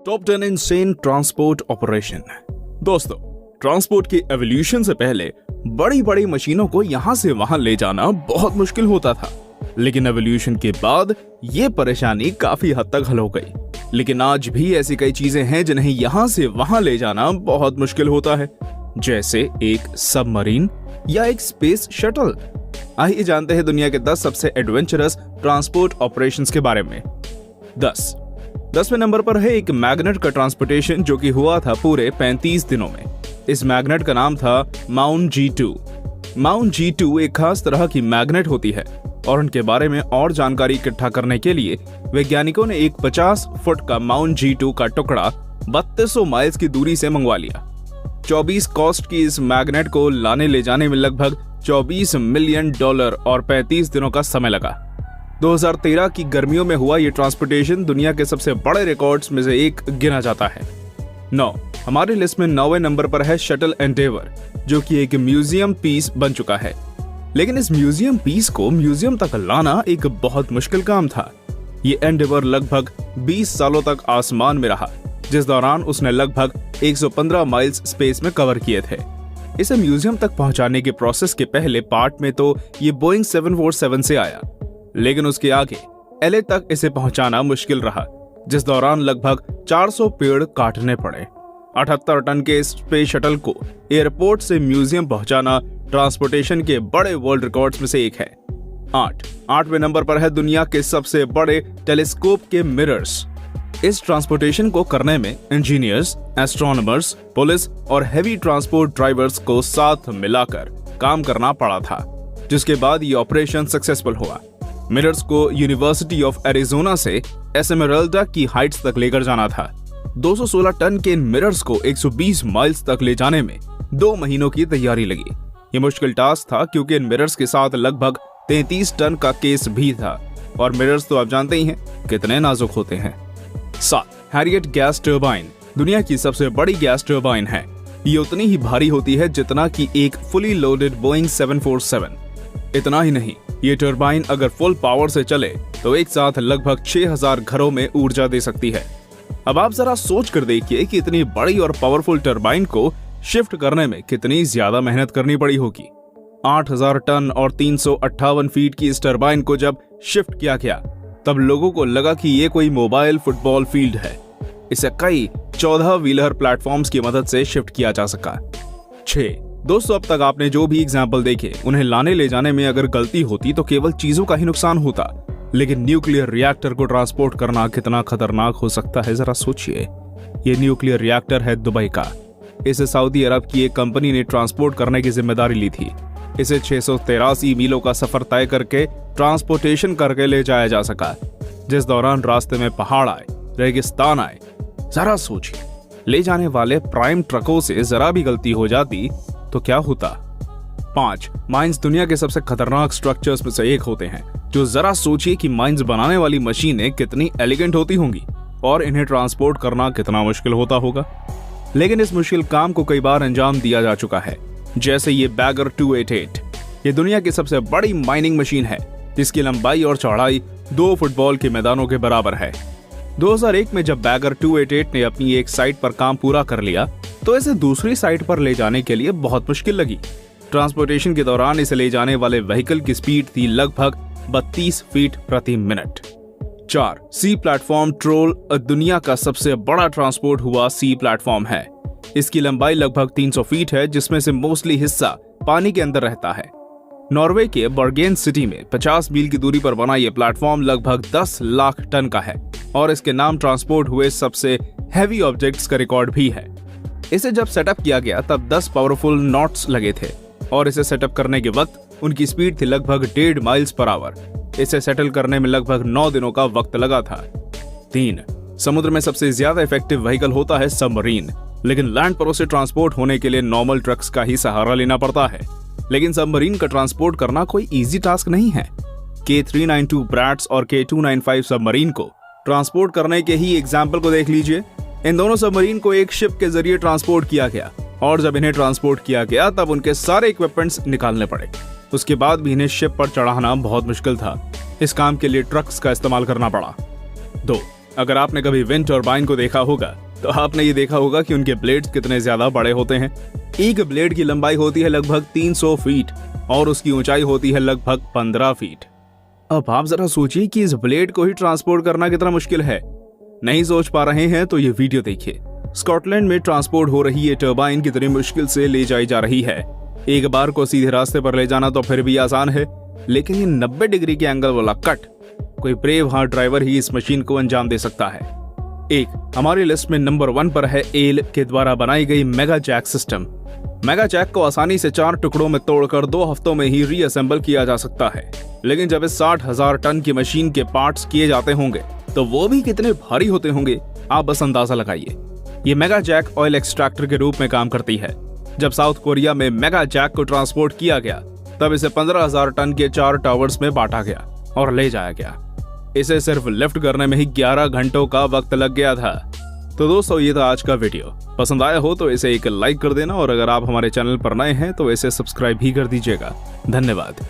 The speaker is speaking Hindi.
Top 10 insane transport operation. दोस्तों, ट्रांसपोर्ट के एवोल्यूशन से पहले बड़ी बड़ी मशीनों को यहां से वहां ले जाना बहुत मुश्किल होता था, लेकिन एवोल्यूशन के बाद ये परेशानी काफी हद तक हल हो गई। लेकिन आज भी ऐसी कई चीजें हैं जिन्हें यहां से वहां ले जाना बहुत मुश्किल होता है, जैसे एक सबमरीन या एक स्पेस शटल। आइए जानते हैं दुनिया के 10 सबसे एडवेंचरस ट्रांसपोर्ट ऑपरेशंस के बारे में। 10वें नंबर पर है एक मैग्नेट का ट्रांसपोर्टेशन जो कि हुआ था पूरे 35 दिनों में। इस मैग्नेट का नाम था माउंट G2। माउंट G2 एक खास तरह की मैग्नेट होती है और उनके बारे में और जानकारी इकट्ठा करने के लिए वैज्ञानिकों ने एक 50 फुट का माउंट G2 का टुकड़ा 3200 माइल्स की दूरी से मंगवा लिया। 24 कॉस्ट की इस मैग्नेट को लाने ले जाने में लगभग $24 मिलियन और 35 दिनों का समय लगा। 2013 की गर्मियों में हुआ ये ट्रांसपोर्टेशन दुनिया के सबसे बड़े रिकॉर्ड्स में से एक गिना जाता है। 9 हमारी लिस्ट में 9वें नंबर पर है शटल एंडेवर, जो कि एक म्यूजियम पीस बन चुका है। लेकिन इस म्यूजियम पीस को म्यूजियम तक लाना एक बहुत मुश्किल काम था। ये एंडेवर लगभग 20 सालों तक आसमान में रहा, जिस दौरान उसने लगभग 115 माइल्स स्पेस में कवर किए थे। इसे म्यूजियम तक पहुंचाने के प्रोसेस के पहले पार्ट में तो ये बोइंग 747 से आया, लेकिन उसके आगे LA तक इसे पहुंचाना मुश्किल रहा, जिस दौरान लगभग 400 पेड़ काटने पड़े। 78 टन के इस स्पेस शटल को एयरपोर्ट से म्यूजियम पहुंचाना ट्रांसपोर्टेशन के बड़े वर्ल्ड रिकॉर्ड्स में से एक है। 8वें नंबर पर है दुनिया के सबसे बड़े टेलीस्कोप के मिरर्स। इस ट्रांसपोर्टेशन को करने में इंजीनियर्स, एस्ट्रोनॉमर्स, पुलिस और हेवी ट्रांसपोर्ट ड्राइवर्स को साथ मिलाकर काम करना पड़ा था, जिसके बाद ये ऑपरेशन सक्सेसफुल हुआ। मिरर्स को यूनिवर्सिटी ऑफ एरिजोना से एस्मेराल्डा की हाइट्स तक लेकर जाना था। 216 टन के इन मिरर्स को 120 माइल्स तक ले जाने में 2 महीनों की तैयारी लगी। ये मुश्किल टास्क था क्योंकि इन मिरर्स के साथ लगभग 33 टन का केस भी था, और मिरर्स तो आप जानते ही हैं कितने नाजुक होते हैं। 7 हैरियट गैस टर्बाइन दुनिया की सबसे बड़ी गैस टर्बाइन है। ये उतनी ही भारी होती है जितना कि एक फुली लोडेड बोइंग 747। इतना ही नहीं, ये टर्बाइन अगर फुल पावर से चले तो एक साथ लगभग 6000 घरों में ऊर्जा दे सकती है। अब आप जरा सोच कर देखिए कि इतनी बड़ी और पावरफुल टर्बाइन को शिफ्ट करने में कितनी ज्यादा मेहनत करनी पड़ी होगी। 8000 टन और 358 फीट की इस टर्बाइन को जब शिफ्ट किया गया, तब लोगों को लगा कि ये कोई मोबाइल फुटबॉल फील्ड है। इसे कई 14 व्हीलर प्लेटफॉर्म्स की मदद से शिफ्ट किया जा सका। 6 दोस्तों, अब तक आपने जो भी एग्जाम्पल देखे, उन्हें लाने ले जाने में अगर गलती होती तो केवल चीजों का ही नुकसान होता, लेकिन न्यूक्लियर रिएक्टर को ट्रांसपोर्ट करना कितना खतरनाक हो सकता है, जरा सोचिए। ये न्यूक्लियर रिएक्टर है दुबई का। इसे सऊदी अरब की एक कंपनी ने ट्रांसपोर्ट करने की जिम्मेदारी ली थी। इसे 683 मीलों का सफर तय करके ट्रांसपोर्टेशन करके ले जाया जा सका, जिस दौरान रास्ते में पहाड़ आए, रेगिस्तान आए। जरा सोचिए, ले जाने वाले प्राइम ट्रकों से जरा भी गलती हो जाती तो क्या होता। 5 माइंस दुनिया के सबसे खतरनाक स्ट्रक्चर्स में से एक होते हैं, जो जरा सोचिए कि माइंस बनाने वाली मशीनें कितनी एलिगेंट होती होंगी और इन्हें ट्रांसपोर्ट करना कितना मुश्किल होता होगा। लेकिन इस मुश्किल काम को कई बार अंजाम दिया जा चुका है, जैसे ये बैगर 288। ये दुनिया की सबसे बड़ी माइनिंग मशीन है, जिसकी लंबाई और चौड़ाई 2 फुटबॉल के मैदानों के बराबर है। 2001 में जब बैगर 288 ने अपनी एक साइट पर काम पूरा कर लिया, तो इसे दूसरी साइट पर ले जाने के लिए बहुत मुश्किल लगी। ट्रांसपोर्टेशन के दौरान इसे ले जाने वाले व्हीकल की स्पीड थी लगभग 32 फीट प्रति मिनट। 4 सी प्लेटफॉर्म ट्रोल दुनिया का सबसे बड़ा ट्रांसपोर्ट हुआ सी प्लेटफॉर्म है। इसकी लंबाई लगभग 300 फीट है, जिसमें से मोस्टली हिस्सा पानी के अंदर रहता है। नॉर्वे के बर्गेन सिटी में 50 मील की दूरी पर बना यह प्लेटफॉर्म लगभग 10 लाख टन का है, और इसके नाम ट्रांसपोर्ट हुए सबसे हैवी ऑब्जेक्ट्स का रिकॉर्ड भी है। इसे जब सेटअप किया गया तब 10 पावरफुल नॉट्स लगे थे, और इसे सेटअप करने के वक्त उनकी स्पीड थी लगभग 1.5 माइल्स पर आवर। इसे सेटल करने में लगभग 9 दिनों का वक्त लगा था। 3 समुद्र में सबसे ज्यादा इफेक्टिव व्हीकल होता है सबमरीन, लेकिन लैंड पर उसे ट्रांसपोर्ट होने के लिए नॉर्मल ट्रक्स का ही सहारा लेना पड़ता है। लेकिन सबमरीन का ट्रांसपोर्ट करना कोई इजी टास्क नहीं है। K392 ब्रैट्स और K295 सबमरीन को ट्रांसपोर्ट करने के ही एग्जाम्पल को देख लीजिए। इन दोनों सबमरीन को एक शिप के जरिए ट्रांसपोर्ट किया गया, और जब इन्हें ट्रांसपोर्ट किया गया तब उनके सारे इक्विपमेंट्स निकालने पड़े। उसके बाद भी इन्हें शिप पर चढ़ाना बहुत मुश्किल था। इस काम के लिए ट्रक्स का इस्तेमाल करना पड़ा। 2 अगर आपने कभी विंड टर्बाइन को देखा होगा तो आपने ये देखा होगा कि उनके ब्लेड्स कितने ज्यादा बड़े होते हैं। एक ब्लेड की लंबाई होती है लगभग 300 फीट और उसकी ऊंचाई होती है लगभग 15 फीट। अब आप जरा सोचिए कि इस ब्लेड को ही ट्रांसपोर्ट करना कितना मुश्किल है। नहीं सोच पा रहे हैं तो ये वीडियो देखिए। स्कॉटलैंड में ट्रांसपोर्ट हो रही ये टर्बाइन कितनी मुश्किल से ले जाई जा रही है। एक बार को सीधे रास्ते पर ले जाना तो फिर भी आसान है, लेकिन ये 90 डिग्री के एंगल वाला कट कोई ब्रेव हार्ट ड्राइवर ही इस मशीन को अंजाम दे सकता है। हमारी लिस्ट में नंबर 1 पर है एल के द्वारा बनाई गई mega jack system. Mega jack को आसानी से 4 टुकड़ों में तोड़कर 2 हफ्तों में ही रीअसेंबल किया जा सकता है, लेकिन जब इस 60,000 टन की मशीन के पार्ट्स किए जाते होंगे तो वो भी कितने भारी होते होंगे, आप बस अंदाजा लगाइए। ये मेगा जैक ऑयल एक्सट्रैक्टर के रूप में काम करती है। जब साउथ कोरिया में मेगा जैक को ट्रांसपोर्ट किया गया तब इसे 15,000 टन के 4 टावर्स में बांटा गया और ले जाया गया। इसे सिर्फ लिफ्ट करने में ही 11 घंटों का वक्त लग गया था। तो दोस्तों, ये था आज का वीडियो। पसंद आया हो तो इसे एक लाइक कर देना और अगर आप हमारे चैनल पर नए हैं तो इसे सब्सक्राइब भी कर दीजिएगा। धन्यवाद।